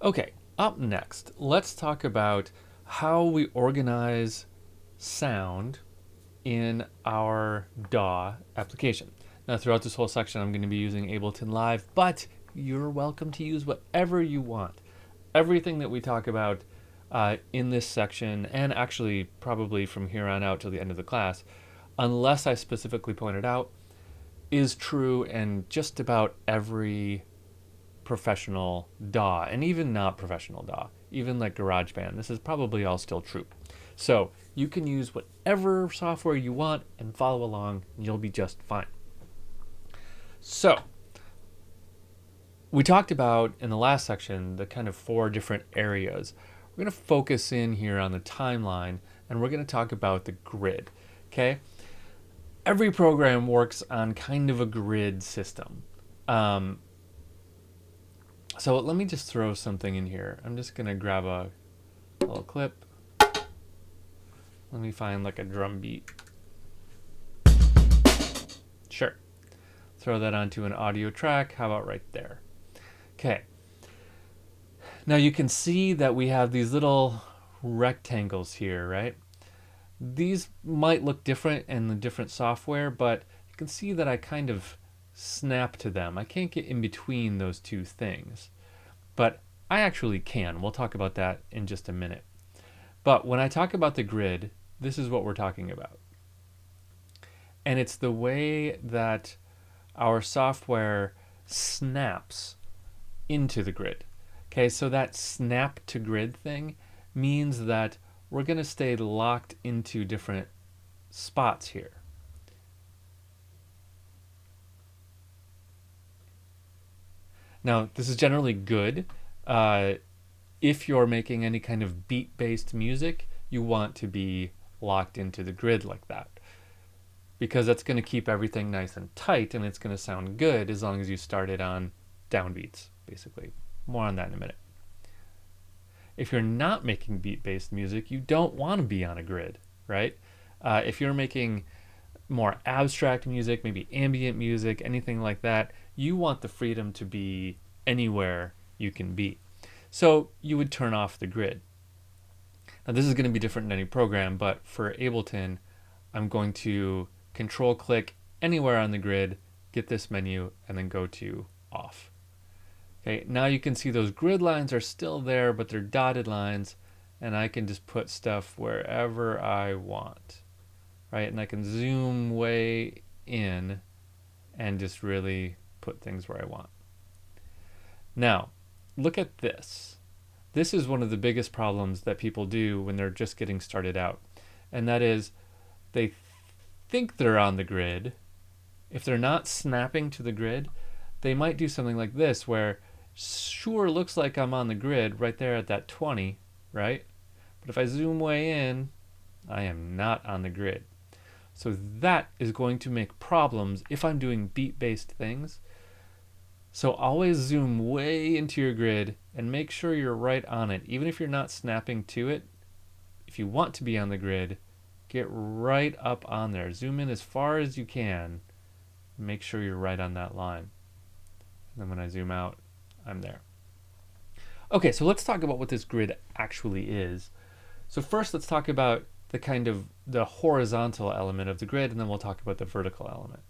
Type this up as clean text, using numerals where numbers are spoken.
Okay, up next, let's talk about how we organize sound in our DAW application. Now, throughout this whole section, I'm going to be using Ableton Live, but you're welcome to use whatever you want. Everything that we talk about in this section, and actually probably from here on out till the end of the class, unless I specifically point it out, is true in just about every professional DAW, and even not professional DAW, even like GarageBand. This is probably all still true. So you can use whatever software you want and follow along, and you'll be just fine. So we talked about in the last section the kind of 4 different areas. We're going to focus in here on the timeline, and we're going to talk about the grid. Okay? Every program works on kind of a grid system. So let me just throw something in here. I'm just going to grab a little clip. Let me find like a drum beat. Sure. Throw that onto an audio track. How about right there? Okay. Now you can see that we have these little rectangles here, right? These might look different in the different software, but you can see that I kind of snap to them. I can't get in between those two things, but I actually can. We'll talk about that in just a minute. But when I talk about the grid, this is what we're talking about. And it's the way that our software snaps into the grid. Okay, so that snap to grid thing means that we're going to stay locked into different spots here. Now, this is generally good. If you're making any kind of beat-based music, you want to be locked into the grid like that, because that's going to keep everything nice and tight, and it's going to sound good as long as you start it on downbeats, basically. More on that in a minute. If you're not making beat-based music, you don't want to be on a grid, right? If you're making more abstract music, maybe ambient music, anything like that, you want the freedom to be anywhere you can be. So you would turn off the grid. Now this is going to be different in any program, but for Ableton, I'm going to control click anywhere on the grid, get this menu, and then go to off. Okay, now you can see those grid lines are still there, but they're dotted lines, and I can just put stuff wherever I want, right? And I can zoom way in and just really put things where I want. Now, look at this. This is one of the biggest problems that people do when they're just getting started out, and that is they think they're on the grid. If they're not snapping to the grid, they might do something like this, where sure looks like I'm on the grid right there at that 20, right? But if I zoom way in, I am not on the grid. So that is going to make problems if I'm doing beat-based things. So always zoom way into your grid and make sure you're right on it. Even if you're not snapping to it, if you want to be on the grid, get right up on there. Zoom in as far as you can. Make sure you're right on that line. And then when I zoom out, I'm there. Okay, so let's talk about what this grid actually is. So first, let's talk about the kind of the horizontal element of the grid, and then we'll talk about the vertical element.